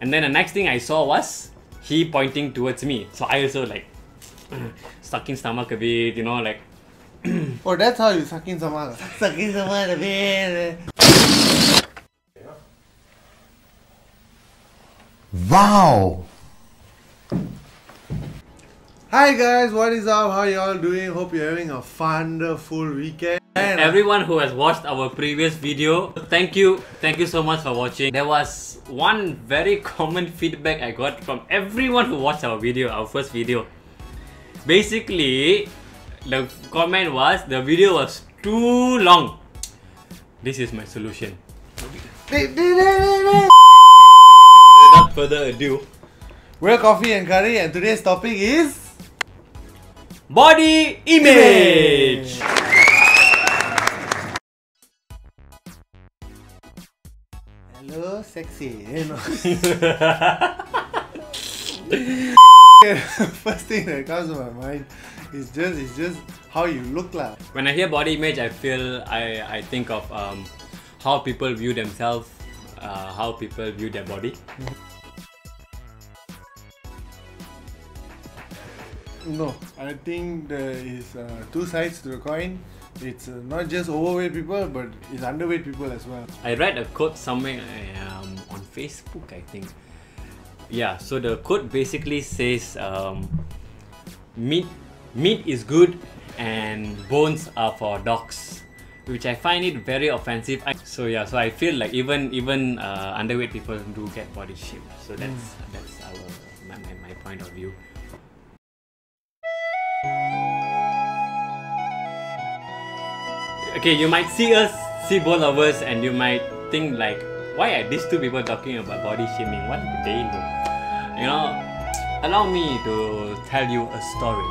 And then the next thing I saw was he pointing towards me. So I also like sucking stomach a bit, you know, like. Oh, that's how you sucking stomach. Sucking stomach a bit. Wow. Hi guys, what is up? How you all doing? Hope you're having a wonderful weekend. Everyone who has watched our previous video, thank you so much for watching. There was one very common feedback I got from everyone who watched our video, our first video. Basically, the comment was the video was too long. This is my solution. Without further ado, we're Coffee and Curry, and today's topic is body image. Hello, sexy. First thing that comes to my mind is just how you look like. When I hear body image, I think of how people view themselves, how people view their body. No, I think there is two sides to the coin. It's not just overweight people, but it's underweight people as well. I read a quote somewhere on Facebook, I think. Yeah, so the quote basically says meat is good and bones are for dogs, which I find it very offensive. So yeah, so I feel like even underweight people do get body shape. So that's my point of view. Okay, you might see both of us, and you might think like, why are these two people talking about body shaming? What do they know? You know, allow me to tell you a story.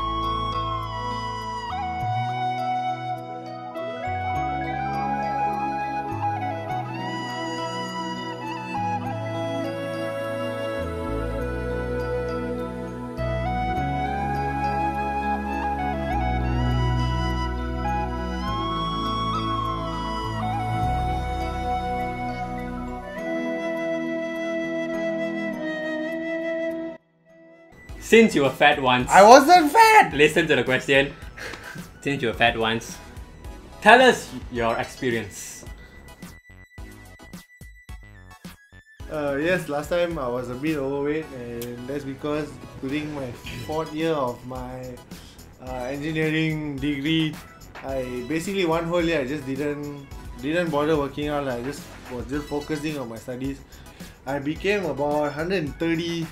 Since you were fat once... I wasn't fat! Listen to the question. Since you were fat once, tell us your experience. Yes, last time I was a bit overweight, and that's because during my 4th year of my engineering degree, I basically one whole year I just didn't bother working out. I just was focusing on my studies. I became about 130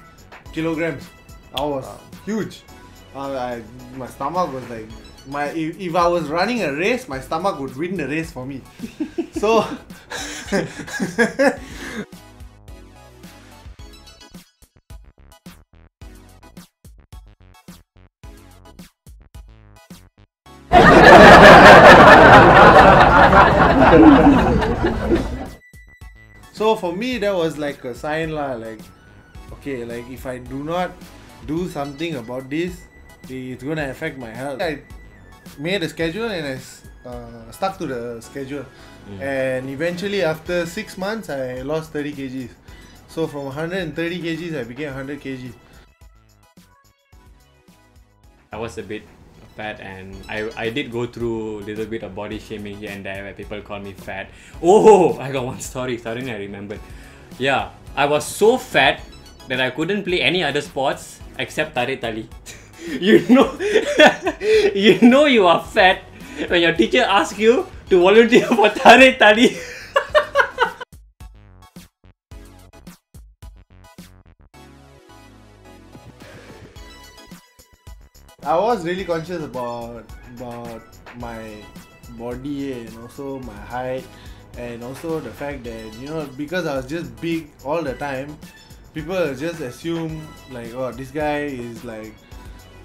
kilograms. I was huge. My stomach was like if I was running a race, my stomach would win the race for me. So so for me that was like a sign lah, like okay, like if I do not do something about this, it's gonna affect my health. I made a schedule and I stuck to the schedule, and eventually after 6 months I lost 30 kgs. So from 130 kgs I became 100 kg. I was a bit fat, and I did go through a little bit of body shaming here and there where people call me fat. Oh, I got one story. Suddenly I remembered. Yeah, I was so fat that I couldn't play any other sports except tarik tali. You know you are fat when your teacher asks you to volunteer for tarik tali. I was really conscious about my body and also my height, and also the fact that, you know, because I was just big all the time, people just assume like, oh, this guy is like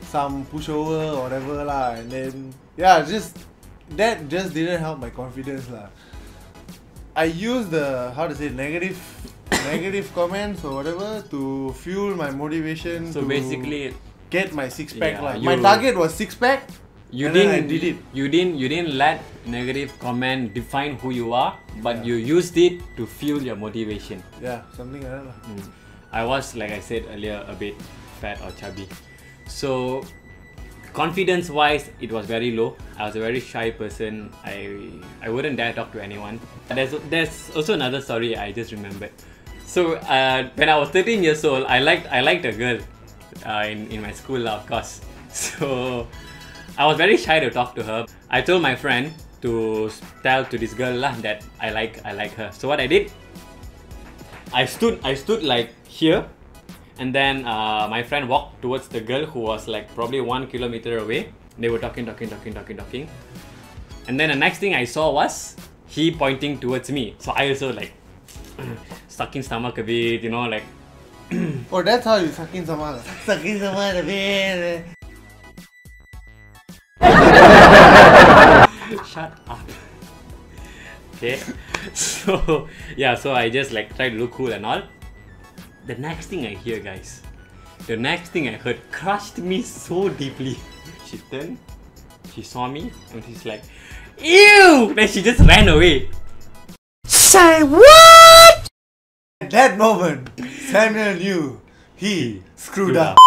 some pushover or whatever lah, and then yeah, that just didn't help my confidence lah. I use the negative comments or whatever to fuel my motivation. So basically, get my six-pack. Yeah, my target was six-pack. I did it. You didn't let negative comment define who you are, but you used it to fuel your motivation. Yeah, something like that. I was, like I said earlier, a bit fat or chubby. So confidence wise, it was very low. I was a very shy person. I wouldn't dare talk to anyone. There's also another story I just remembered. So when I was 13 years old, I liked a girl in my school, of course. So I was very shy to talk to her. I told my friend to tell to this girl that I like her. So what I did, I stood like here, and then my friend walked towards the girl who was like probably 1 kilometer away. They were talking, and then the next thing I saw was he pointing towards me. So I also like sucking stomach a bit, like. Oh, that's how you sucking stomach. Sucking stomach a bit. Shut up. Okay. So yeah, so I just like tried to look cool and all. The next thing I hear, guys, the next thing I heard crushed me so deeply. She turned, she saw me, and she's like, ew! Then she just ran away. Say what? At that moment, Samuel knew he screwed up.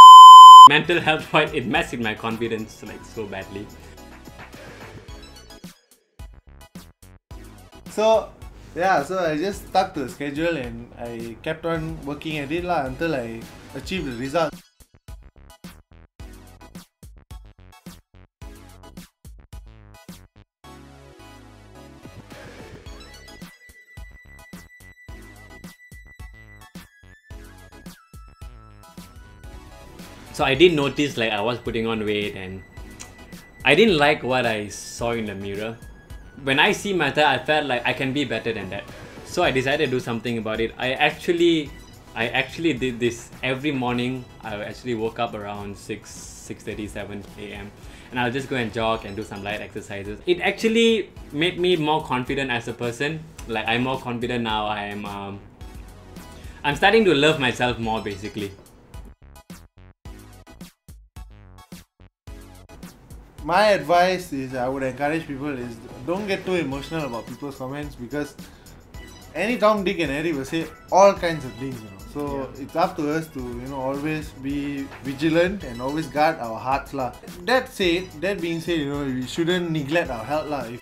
Mental health wise, it messed with my confidence like so badly. So yeah, so I just stuck to the schedule and I kept on working at it until I achieved the result. So I did notice like I was putting on weight and I didn't like what I saw in the mirror. When I see myself, I felt like I can be better than that. So I decided to do something about it. I actually did this every morning. I actually woke up around 6:37 a.m. and I'll just go and jog and do some light exercises. It actually made me more confident as a person. Like I'm more confident now. I'm starting to love myself more basically. My advice is, I would encourage people is don't get too emotional about people's comments, because any Tom, Dick and Harry will say all kinds of things, So it's up to us to always be vigilant and always guard our hearts That being said, we shouldn't neglect our health If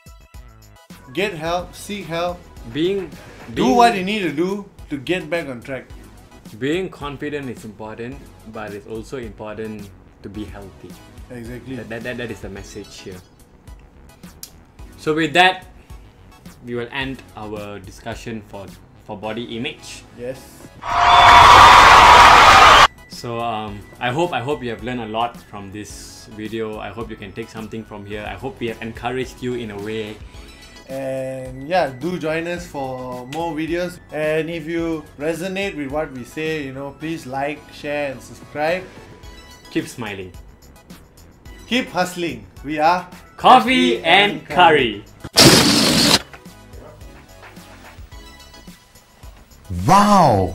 get help, seek help, do what you need to do to get back on track. Being confident is important, but it's also important to be healthy. Exactly. That is the message here. So with that, we will end our discussion for body image. Yes. So I hope you have learned a lot from this video. I hope you can take something from here. I hope we have encouraged you in a way. And yeah, do join us for more videos. And if you resonate with what we say, please like, share and subscribe. Keep smiling. Keep hustling. We are Coffee and Curry. Wow!